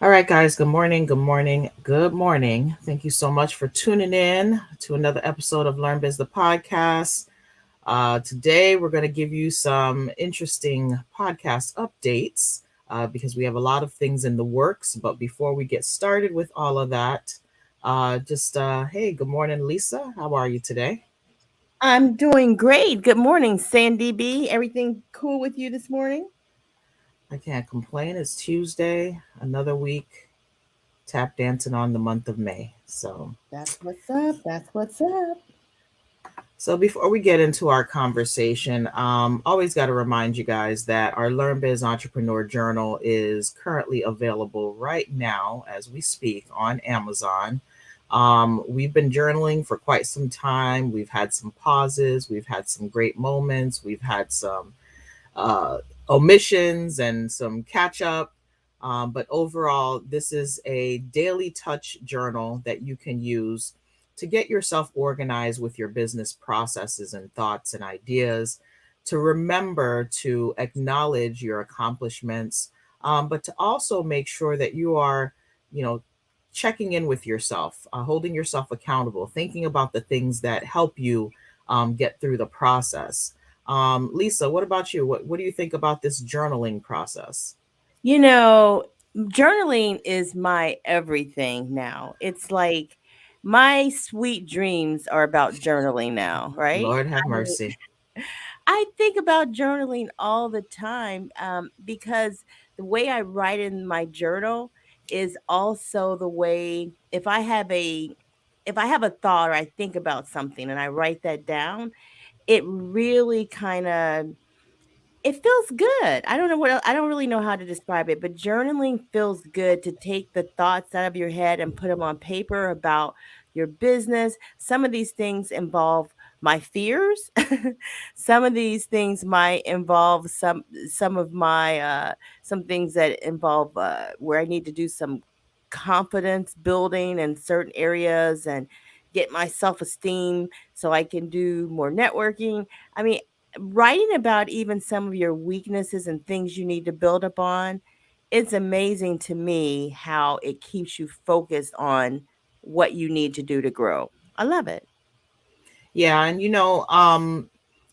All right, guys. Good morning. Good morning. Good morning. Thank you so much for tuning in to another episode of Learn Biz the podcast. Today, we're going to give you some interesting podcast updates because we have a lot of things in the works. But before we get started with all of that, hey, good morning, Lisa. How are you today? I'm doing great. Good morning, Sandy B. Everything cool with you this morning? I can't complain. It's Tuesday, another week tap dancing on the month of May. That's what's up. That's what's up. So before we get into our conversation, always got to remind you guys that our Learn Biz Entrepreneur Journal is currently available right now as we speak on Amazon. We've been journaling for quite some time. We've had some pauses. We've had some great moments. We've had some uh, omissions and some catch up. But overall, this is a daily touch journal that you can use to get yourself organized with your business processes and thoughts and ideas, to remember to acknowledge your accomplishments, but to also make sure that you are, you know, checking in with yourself, holding yourself accountable, thinking about the things that help you get through the process. Lisa, what about you? What do you think about this journaling process? You know, journaling is my everything now. It's like my sweet dreams are about journaling now, right? Lord have I mean, mercy. I think about journaling all the time because the way I write in my journal is also the way if I have a thought or I think about something and I write that down, it really kind of it feels good. I don't know I don't really know how to describe it, but journaling feels good to take the thoughts out of your head and put them on paper about your business. Some of these things involve my fears. Some of these things might involve some of my some things that involve where I need to do some confidence building in certain areas and get my self-esteem so I can do more networking. I mean, writing about even some of your weaknesses and things you need to build upon, it's amazing to me how it keeps you focused on what you need to do to grow. I love it. Yeah, and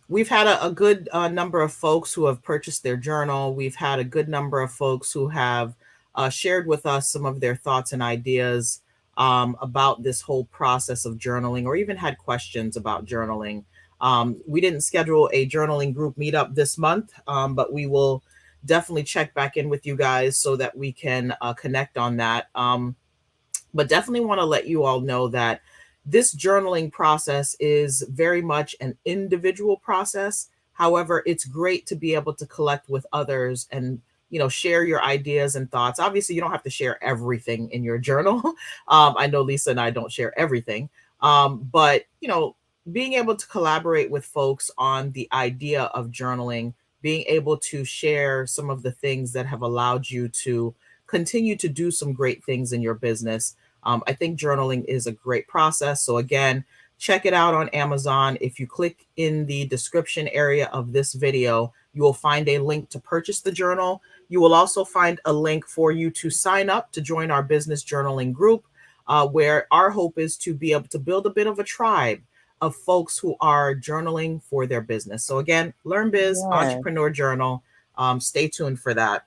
we've had a good number of folks who have purchased their journal. We've had a good number of folks who have shared with us some of their thoughts and ideas about this whole process of journaling, or even had questions about journaling. We didn't schedule a journaling group meetup this month, but we will definitely check back in with you guys so that we can connect on that. But definitely want to let you all know that this journaling process is very much an individual process. However, it's great to be able to collect with others and share your ideas and thoughts. Obviously, you don't have to share everything in your journal. I know Lisa and I don't share everything, but being able to collaborate with folks on the idea of journaling, being able to share some of the things that have allowed you to continue to do some great things in your business. I think journaling is a great process. So, again, check it out on Amazon. If you click in the description area of this video, you will find a link to purchase the journal. You will also find a link for you to sign up to join our business journaling group, where our hope is to be able to build a bit of a tribe of folks who are journaling for their business. So, again, Learn Biz Yes. Entrepreneur Journal. Stay tuned for that.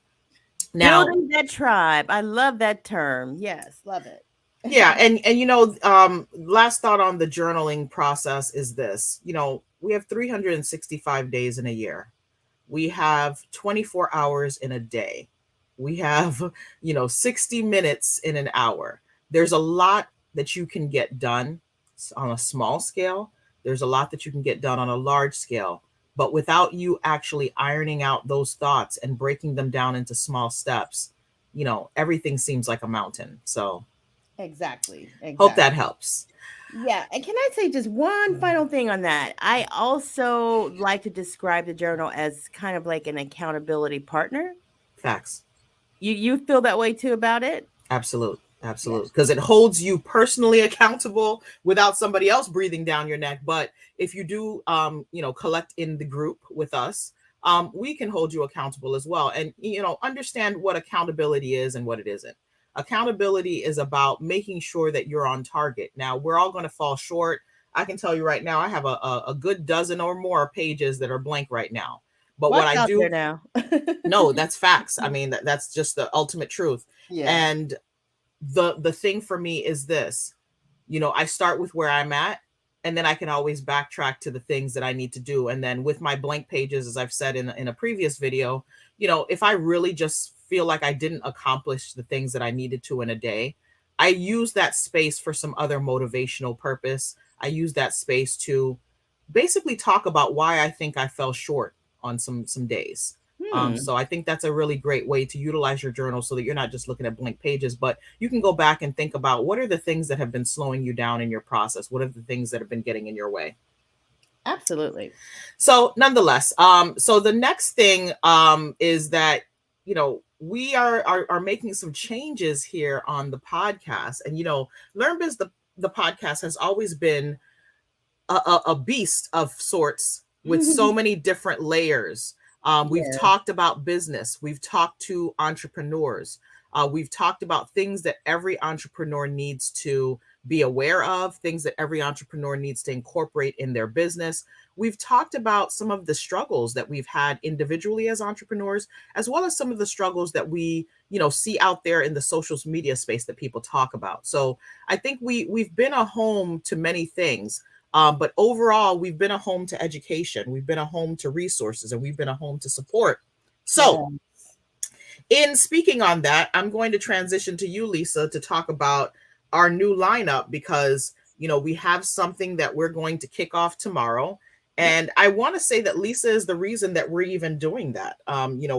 Now, Building that tribe. I love that term. Yes, love it. yeah, and last thought on the journaling process is this. We have 365 days in a year. We have 24 hours in a day. We have 60 minutes in an hour. There's a lot that you can get done on a small scale. There's a lot that you can get done on a large scale, but without you actually ironing out those thoughts and breaking them down into small steps, everything seems like a mountain. So Exactly. hope that Exactly. helps. Yeah, and can I say just one final thing on that? I also like to describe the journal as kind of like an accountability partner. Facts. You feel that way too about it? Absolute. Yeah. Absolute. Because it holds you personally accountable without somebody else breathing down your neck. But if you do, collect in the group with us, we can hold you accountable as well. And, understand what accountability is and what it isn't. Accountability is about making sure that you're on target. Now, we're all going to fall short. I can tell you right now, I have a good dozen or more pages that are blank right now. But what Watch I out there do, now. no, that's facts. I mean, that's just the ultimate truth. Yeah. And the thing for me is this, I start with where I'm at, and then I can always backtrack to the things that I need to do. And then with my blank pages, as I've said in a previous video, if I really just feel like I didn't accomplish the things that I needed to in a day, I use that space for some other motivational purpose. I use that space to basically talk about why I think I fell short on some days. Hmm. So I think that's a really great way to utilize your journal so that you're not just looking at blank pages, but you can go back and think about what are the things that have been slowing you down in your process? What are the things that have been getting in your way? Absolutely. So nonetheless, so the next thing is that, we are making some changes here on the podcast. And, LearnBiz, the podcast has always been a beast of sorts with so many different layers. We've Yeah. talked about business, we've talked to entrepreneurs, we've talked about things that every entrepreneur needs to be aware of, things that every entrepreneur needs to incorporate in their business. We've talked about some of the struggles that we've had individually as entrepreneurs, as well as some of the struggles that we, see out there in the social media space that people talk about. So I think we've been a home to many things. But overall, we've been a home to education, we've been a home to resources, and we've been a home to support. So, Yeah. in speaking on that, I'm going to transition to you, Lisa, to talk about our new lineup because, we have something that we're going to kick off tomorrow. Yep. And I want to say that Lisa is the reason that we're even doing that.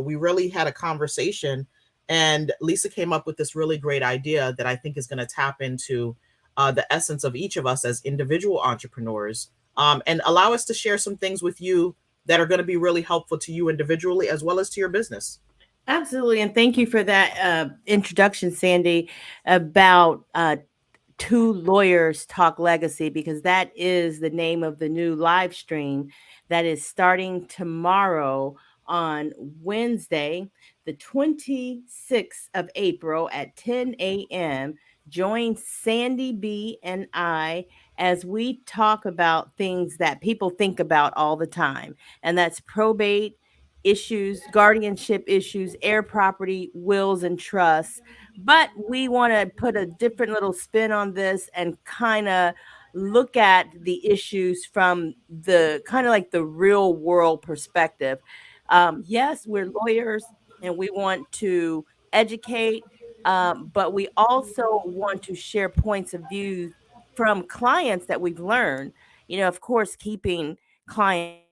We really had a conversation, and Lisa came up with this really great idea that I think is going to tap into the essence of each of us as individual entrepreneurs, and allow us to share some things with you that are going to be really helpful to you individually as well as to your business. Absolutely. And thank you for that introduction, Sandy, about Two Lawyers Talk Legacy, because that is the name of the new live stream that is starting tomorrow on Wednesday, the 26th of April at 10 a.m. Join Sandy B and I as we talk about things that people think about all the time, and that's probate issues, guardianship issues, heir property, wills, and trusts. But we want to put a different little spin on this and kind of look at the issues from the kind of like the real world perspective. Yes, we're lawyers and we want to educate, but we also want to share points of view from clients that we've learned. Of course, keeping clients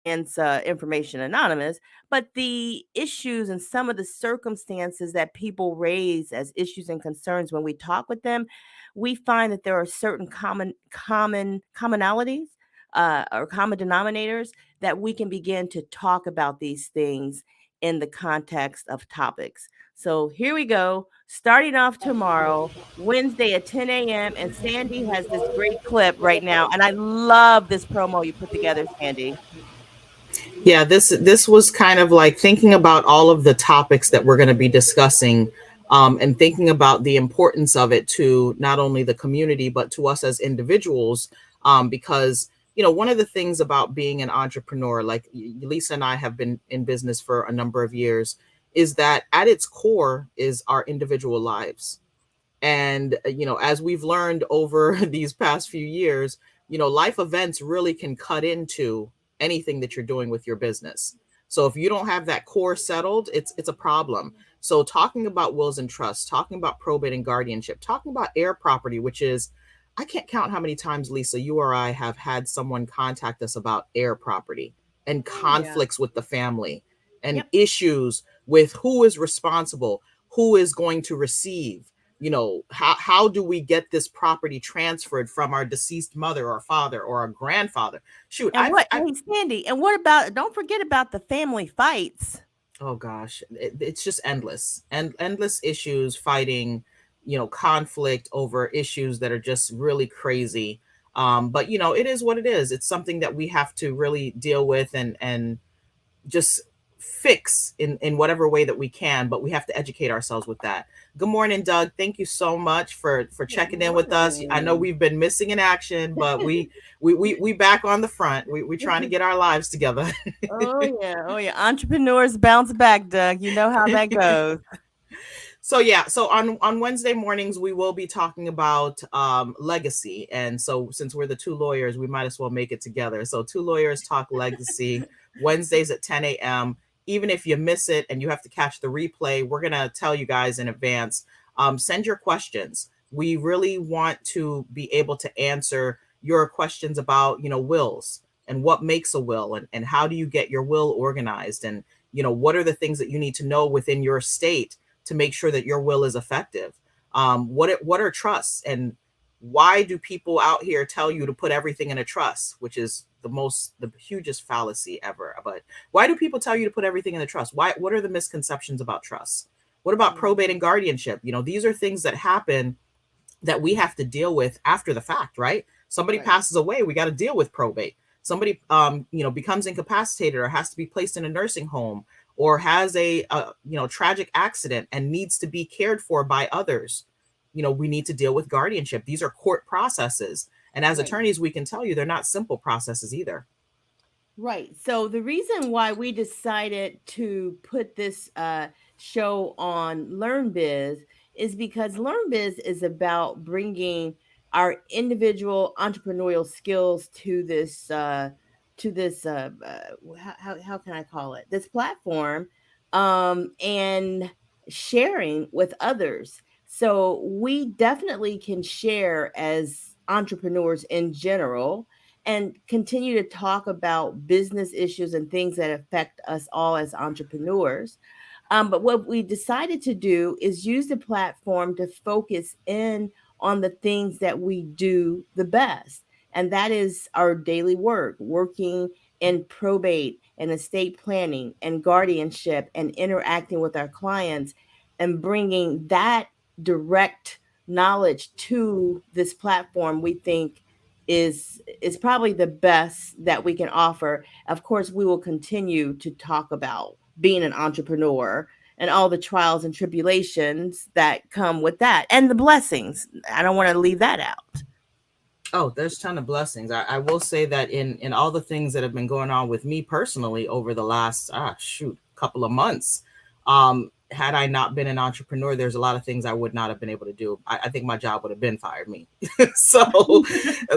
information anonymous, but the issues and some of the circumstances that people raise as issues and concerns when we talk with them, we find that there are certain commonalities or common denominators that we can begin to talk about these things in the context of topics. So here we go, starting off tomorrow, Wednesday at 10 a.m. And Sandy has this great clip right now. And I love this promo you put together, Sandy. Yeah, this was kind of like thinking about all of the topics that we're going to be discussing, and thinking about the importance of it to not only the community but to us as individuals. Because one of the things about being an entrepreneur, like Lisa and I have been in business for a number of years, is that at its core is our individual lives. And, as we've learned over these past few years, life events really can cut into anything that you're doing with your business. So if you don't have that core settled, it's a problem. So talking about wills and trusts, talking about probate and guardianship, talking about heir property, which is, I can't count how many times, Lisa, you or I have had someone contact us about heir property and Oh, yeah. conflicts with the family and Yep. issues with who is responsible, who is going to receive, how do we get this property transferred from our deceased mother or father or our grandfather? Shoot, And what, hey, Sandy, and what about, don't forget about the family fights. oh gosh, it's just endless and endless issues, fighting, conflict over issues that are just really crazy. But it is what it is. It's something that we have to really deal with and just fix in whatever way that we can, but we have to educate ourselves with that. Good morning, Doug. Thank you so much for Good checking in with us. I know morning. we've been missing in action, but we back on the front. We trying to get our lives together. Oh yeah, oh yeah. Entrepreneurs bounce back, Doug. You know how that goes. So yeah, so on Wednesday mornings we will be talking about legacy, and so since we're the two lawyers, we might as well make it together. So two lawyers talk legacy, Wednesdays at 10 a.m. Even if you miss it and you have to catch the replay, we're gonna tell you guys in advance. Send your questions. We really want to be able to answer your questions about, wills and what makes a will, and how do you get your will organized, and what are the things that you need to know within your state to make sure that your will is effective. What are trusts, and why do people out here tell you to put everything in a trust, which is the hugest fallacy ever? But why do people tell you to put everything in a trust? What are the misconceptions about trusts? What about probate and guardianship? These are things that happen that we have to deal with after the fact, right? Somebody Right. passes away, we got to deal with probate. Somebody becomes incapacitated or has to be placed in a nursing home, or has a tragic accident and needs to be cared for by others. We need to deal with guardianship. These are court processes, and as Right. attorneys we can tell you they're not simple processes either. Right. So the reason why we decided to put this show on Learn Biz is because Learn Biz is about bringing our individual entrepreneurial skills to this how can I call it, this platform, and sharing with others. So we definitely can share as entrepreneurs in general and continue to talk about business issues and things that affect us all as entrepreneurs. But what we decided to do is use the platform to focus in on the things that we do the best. And that is our daily work, working in probate and estate planning and guardianship and interacting with our clients and bringing that direct knowledge to this platform. We think is probably the best that we can offer. Of course, we will continue to talk about being an entrepreneur and all the trials and tribulations that come with that and the blessings. I don't want to leave that out. Oh, there's a ton of blessings. I will say that in all the things that have been going on with me personally over the last couple of months, had I not been an entrepreneur, there's a lot of things I would not have been able to do. I think my job would have been fired me. So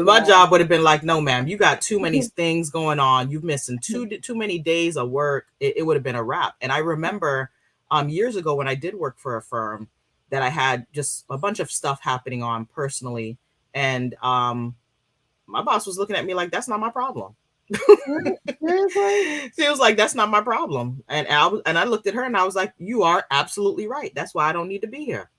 my Yeah. job would have been like, no, ma'am, you got too many things going on. You've missing too many days of work. It would have been a wrap. And I remember years ago when I did work for a firm that I had just a bunch of stuff happening on personally, and my boss was looking at me like, that's not my problem. Seriously? She was like, that's not my problem. And I looked at her and I was like, you are absolutely right. That's why I don't need to be here.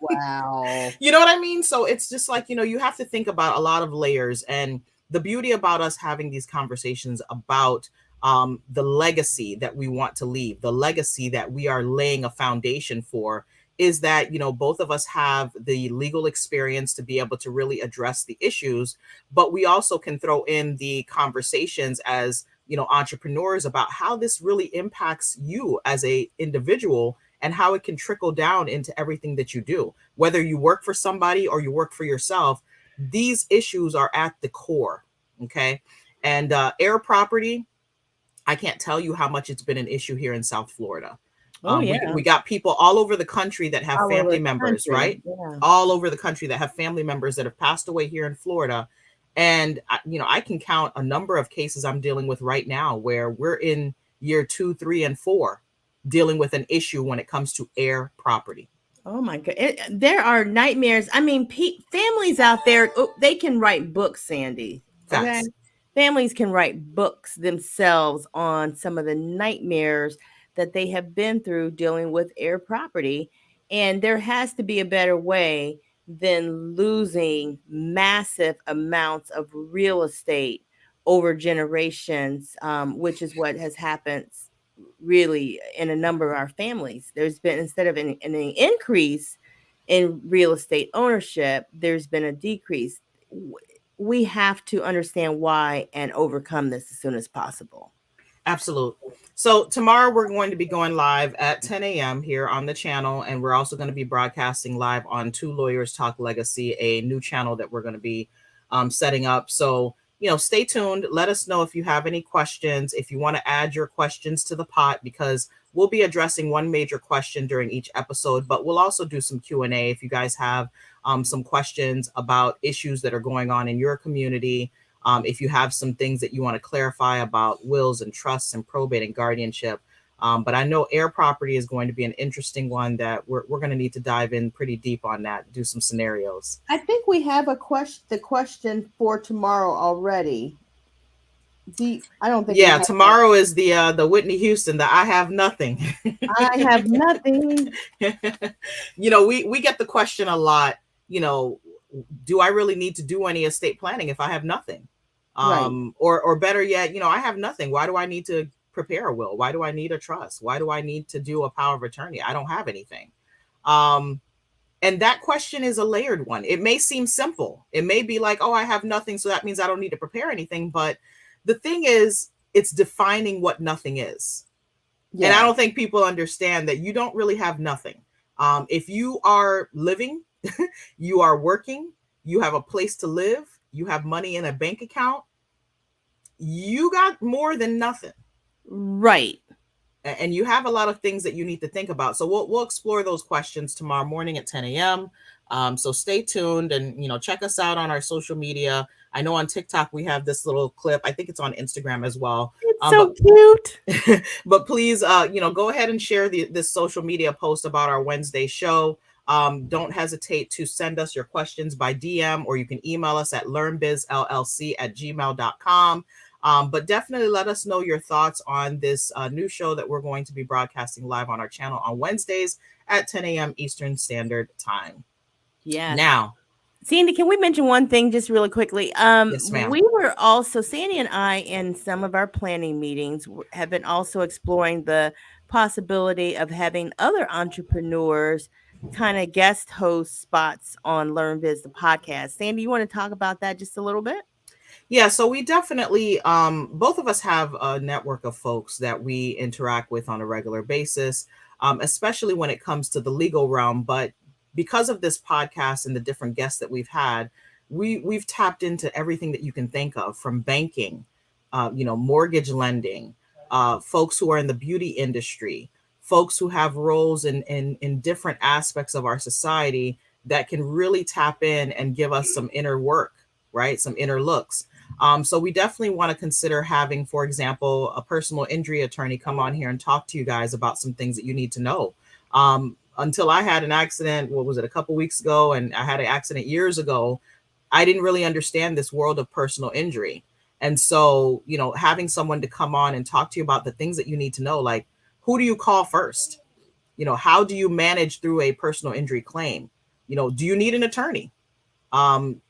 Wow. You know what I mean? So it's just like, you have to think about a lot of layers. And the beauty about us having these conversations about the legacy that we want to leave, the legacy that we are laying a foundation for, is that, both of us have the legal experience to be able to really address the issues, but we also can throw in the conversations as, entrepreneurs about how this really impacts you as a individual and how it can trickle down into everything that you do. Whether you work for somebody or you work for yourself, these issues are at the core. Okay. And Heir Property, I can't tell you how much it's been an issue here in South Florida. Oh We yeah. got people all over the country that have All over family the members, country. right? Yeah. All over the country that have family members that have passed away here in Florida. And, I can count a number of cases I'm dealing with right now where we're in year 2, 3, and 4 dealing with an issue when it comes to Heir Property. Oh my god, there are nightmares. I mean, families out there, oh, they can write books, Sandy. Okay, Facts. families can write books themselves on some of the nightmares that they have been through dealing with Heir Property, and there has to be a better way than losing massive amounts of real estate over generations, which is what has happened really in a number of our families. There's been, instead of an increase in real estate ownership, there's been a decrease. We have to understand why and overcome this as soon as possible. Absolute. So tomorrow we're going to be going live at 10 a.m. here on the channel, and we're also going to be broadcasting live on Two Lawyers Talk Legacy, a new channel that we're going to be setting up. So, stay tuned. Let us know if you have any questions, if you want to add your questions to the pot, because we'll be addressing one major question during each episode, but we'll also do some Q&A if you guys have some questions about issues that are going on in your community. If you have some things that you want to clarify about wills and trusts and probate and guardianship. But I know Heir Property is going to be an interesting one that we're going to need to dive in pretty deep on that, do some scenarios. I think we have the question for tomorrow already. I don't think. Yeah, tomorrow is the Whitney Houston, the I have nothing. I have nothing. We get the question a lot, do I really need to do any estate planning if I have nothing? Right. Or better yet, I have nothing. Why do I need to prepare a will? Why do I need a trust? Why do I need to do a power of attorney? I don't have anything. And that question is a layered one. It may seem simple. It may be like, oh, I have nothing, so that means I don't need to prepare anything. But the thing is, it's defining what nothing is. Yeah. And I don't think people understand that you don't really have nothing. If you are living, you are working, you have a place to live, you have money in a bank account, you got more than nothing. Right. And you have a lot of things that you need to think about. So we'll explore those questions tomorrow morning at 10 a.m. So stay tuned and, check us out on our social media. I know on TikTok, we have this little clip. I think it's on Instagram as well. It's so cute. But please, go ahead and share this social media post about our Wednesday show. Don't hesitate to send us your questions by DM, or you can email us at learnbizllc@gmail.com. But definitely let us know your thoughts on this new show that we're going to be broadcasting live on our channel on Wednesdays at 10 a.m. Eastern Standard Time. Yeah. Now, Sandy, can we mention one thing just really quickly? Yes, ma'am. We were also, Sandy and I, in some of our planning meetings, have been also exploring the possibility of having other entrepreneurs kind of guest host spots on Learn Biz, the podcast. Sandy, you want to talk about that just a little bit? Yeah, so we definitely, both of us have a network of folks that we interact with on a regular basis, especially when it comes to the legal realm. But because of this podcast and the different guests that we've had, we've tapped into everything that you can think of, from banking, mortgage lending, folks who are in the beauty industry, folks who have roles in different aspects of our society that can really tap in and give us some inner work, right? Some inner looks. So we definitely want to consider having, for example, a personal injury attorney come on here and talk to you guys about some things that you need to know. Until I had an accident, what was it, a couple weeks ago, and I had an accident years ago, I didn't really understand this world of personal injury. And so, having someone to come on and talk to you about the things that you need to know, like, who do you call first? How do you manage through a personal injury claim? Do you need an attorney?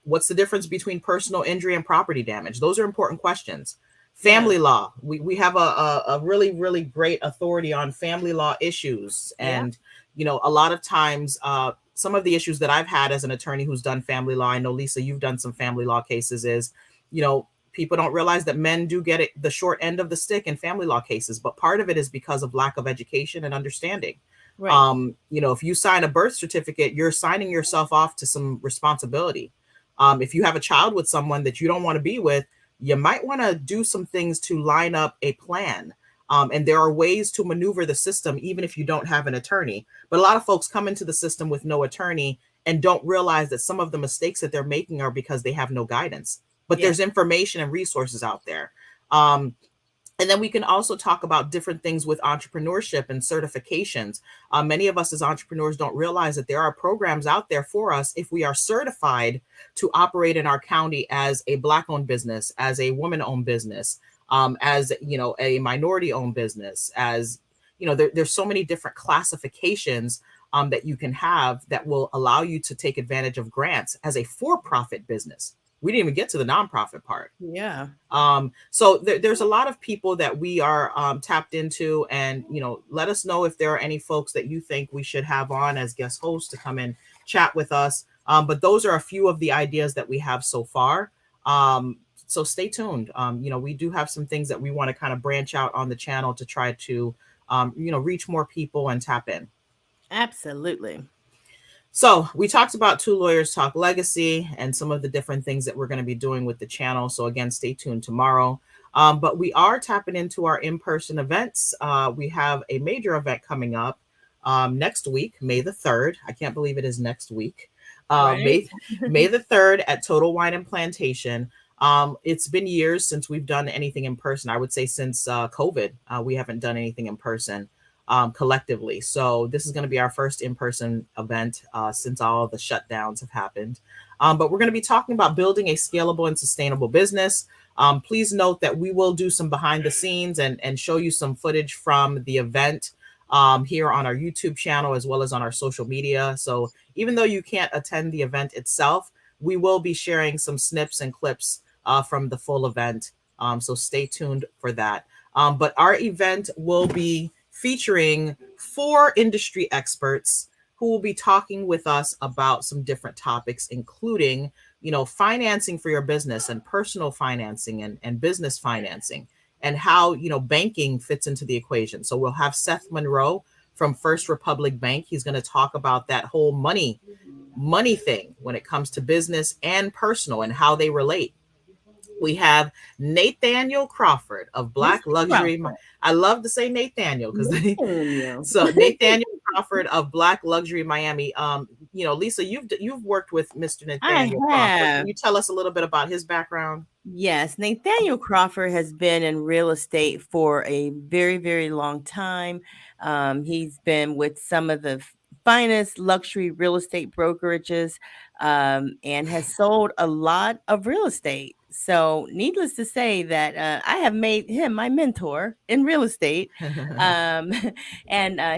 What's the difference between personal injury and property damage? Those are important questions. Family law. We have a really, really great authority on family law issues. And, a lot of times, some of the issues that I've had as an attorney who's done family law, I know, Lisa, you've done some family law cases, is, people don't realize that men do get the short end of the stick in family law cases. But part of it is because of lack of education and understanding. Right. If you sign a birth certificate, you're signing yourself off to some responsibility. If you have a child with someone that you don't want to be with, you might want to do some things to line up a plan. And there are ways to maneuver the system, even if you don't have an attorney. But a lot of folks come into the system with no attorney and don't realize that some of the mistakes that they're making are because they have no guidance. But there's information and resources out there. And then we can also talk about different things with entrepreneurship and certifications. Many of us as entrepreneurs don't realize that there are programs out there for us if we are certified to operate in our county as a Black-owned business, as a woman-owned business, as a minority-owned business, as there's so many different classifications that you can have that will allow you to take advantage of grants as a for-profit business. We didn't even get to the nonprofit part. Yeah. So there's a lot of people that we are tapped into, and, let us know if there are any folks that you think we should have on as guest hosts to come and chat with us. But those are a few of the ideas that we have so far. so stay tuned. We do have some things that we want to kind of branch out on the channel to try to, reach more people and tap in. Absolutely. So we talked about Two Lawyers Talk Legacy and some of the different things that we're going to be doing with the channel. So again, stay tuned tomorrow. But we are tapping into our in-person events. We have a major event coming up next week, May the 3rd. I can't believe it is next week. Right. May the 3rd at Total Wine and Plantation. It's been years since we've done anything in person. I would say since COVID, we haven't done anything in person collectively. So this is going to be our first in-person event since all the shutdowns have happened. But we're going to be talking about building a scalable and sustainable business. Please note that we will do some behind the scenes and show you some footage from the event here on our YouTube channel, as well as on our social media. So even though you can't attend the event itself, we will be sharing some snips and clips from the full event. So stay tuned for that. But our event will be featuring 4 industry experts who will be talking with us about some different topics, including, financing for your business and personal financing and business financing, and how, banking fits into the equation. So we'll have Seth Monroe from First Republic Bank. He's going to talk about that whole money thing when it comes to business and personal and how they relate. We have Nathaniel Crawford of Black Luxury. I love to say Nathaniel because so Nathaniel Crawford of Black Luxury Miami. Lisa, you've worked with Mr. Nathaniel Crawford. Can you tell us a little bit about his background? Yes, Nathaniel Crawford has been in real estate for a very, very long time. He's been with some of the finest luxury real estate brokerages and has sold a lot of real estate. So, needless to say, that I have made him my mentor in real estate, and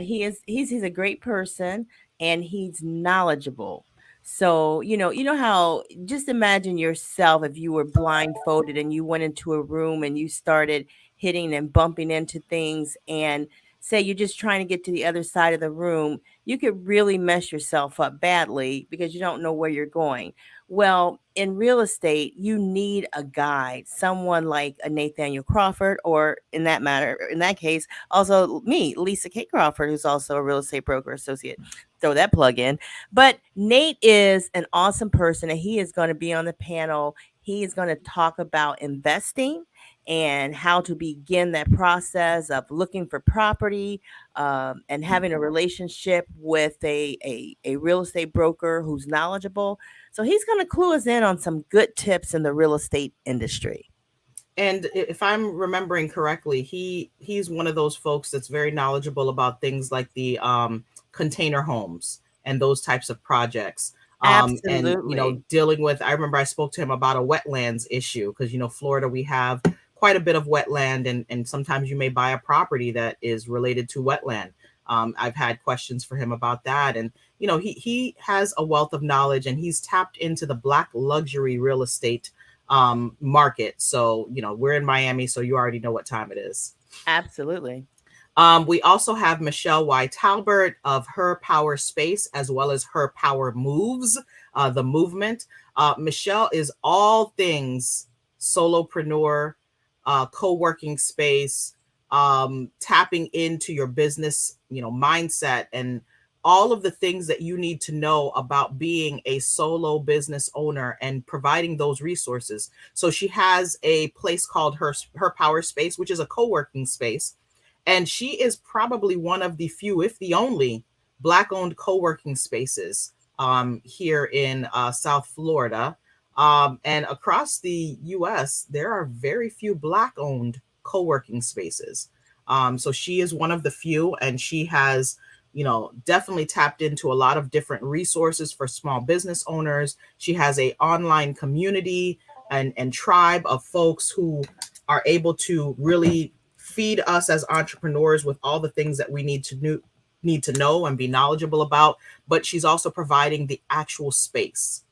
he's a great person, and he's knowledgeable. So, you know how, just imagine yourself if you were blindfolded and you went into a room and you started hitting and bumping into things, and say you're just trying to get to the other side of the room, you could really mess yourself up badly because you don't know where you're going. Well, in real estate, you need a guide, someone like a Nathaniel Crawford, or in that case, also me, Lisa K. Crawford, who's also a real estate broker associate. Throw that plug in. But Nate is an awesome person, and he is going to be on the panel. He is going to talk about investing and how to begin that process of looking for property, and having a relationship with a real estate broker who's knowledgeable. So he's going to clue us in on some good tips in the real estate industry. And if I'm remembering correctly, he's one of those folks that's very knowledgeable about things like the container homes and those types of projects. Absolutely. And dealing with, I remember I spoke to him about a wetlands issue because Florida, we have quite a bit of wetland, and sometimes you may buy a property that is related to wetland. I've had questions for him about that, and he has a wealth of knowledge, and he's tapped into the Black luxury real estate market. So we're in Miami, so you already know what time it is. Absolutely. We also have Michelle Y. Talbert of Her Power Space, as well as Her Power Moves, the movement. Michelle is all things solopreneur, co-working space, tapping into your business, mindset, and all of the things that you need to know about being a solo business owner and providing those resources. So she has a place called Her Power Space, which is a co-working space. And she is probably one of the few, if the only, Black-owned co-working spaces here in South Florida. And across the U.S., there are very few Black-owned co-working spaces. So she is one of the few, and she has, definitely tapped into a lot of different resources for small business owners. She has an online community and tribe of folks who are able to really feed us as entrepreneurs with all the things that we need to know and be knowledgeable about. But she's also providing the actual space.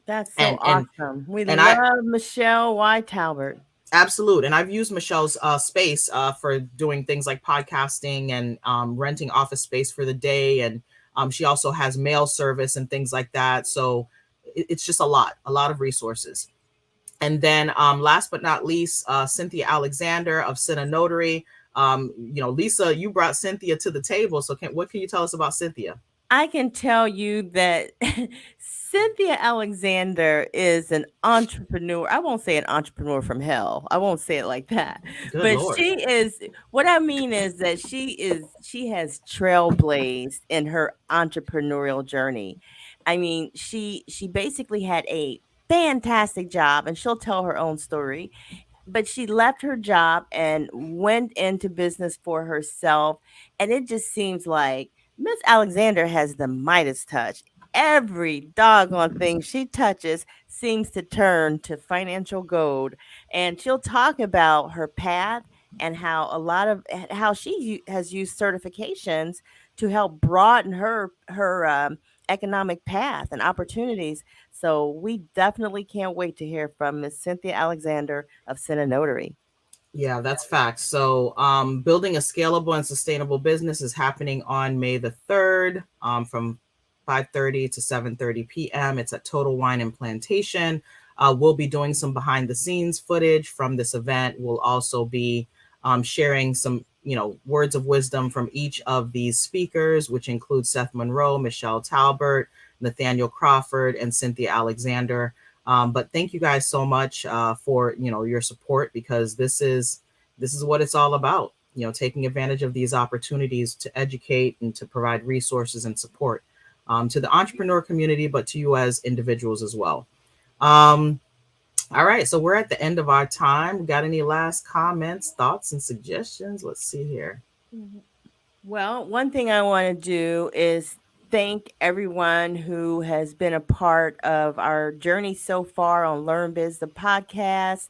That's so awesome. We love Michelle Y. Talbert. Absolutely. And I've used Michelle's space for doing things like podcasting and renting office space for the day. And she also has mail service and things like that. So it's just a lot of resources. And then last but not least, Cynthia Alexander of Cinna Notary. Lisa, you brought Cynthia to the table. So what can you tell us about Cynthia? I can tell you that Cynthia Alexander is an entrepreneur. I won't say an entrepreneur from hell. I won't say it like that. Good But Lord. she is, what I mean is that she has trailblazed in her entrepreneurial journey. I mean, she basically had a fantastic job, and she'll tell her own story, but she left her job and went into business for herself. And it just seems like Miss Alexander has the Midas touch. Every doggone thing she touches seems to turn to financial gold. And she'll talk about her path and how a lot of how has used certifications to help broaden her economic path and opportunities. So we definitely can't wait to hear from Miss Cynthia Alexander of Cinna Notary. Yeah, that's facts. So, building a scalable and sustainable business is happening on May the 3rd, from 5:30 to 7:30 p.m. It's at Total Wine and Plantation. We'll be doing some behind the scenes footage from this event. We'll also be sharing some, words of wisdom from each of these speakers, which include Seth Monroe, Michelle Talbert, Nathaniel Crawford, and Cynthia Alexander. But thank you guys so much for your support, because this is what it's all about. Taking advantage of these opportunities to educate and to provide resources and support to the entrepreneur community, but to you as individuals as well. All right, so we're at the end of our time. Got any last comments, thoughts, and suggestions? Let's see here. Well, one thing I want to do is thank everyone who has been a part of our journey so far on Learn Biz, the podcast.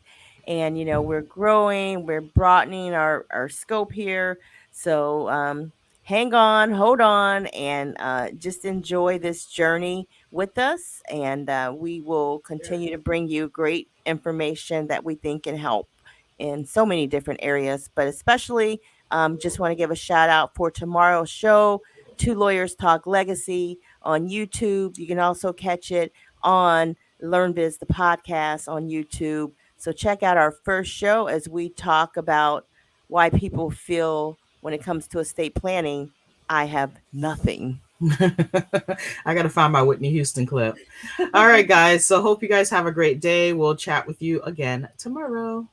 And, we're growing, we're broadening our scope here. So hang on, hold on, and just enjoy this journey with us. And we will continue to bring you great information that we think can help in so many different areas, but especially just want to give a shout out for tomorrow's show, Two Lawyers Talk Legacy on YouTube. You can also catch it on Learn Biz, the podcast on YouTube. So check out our first show as we talk about why people feel when it comes to estate planning, I have nothing. I got to find my Whitney Houston clip. All right, guys. So hope you guys have a great day. We'll chat with you again tomorrow.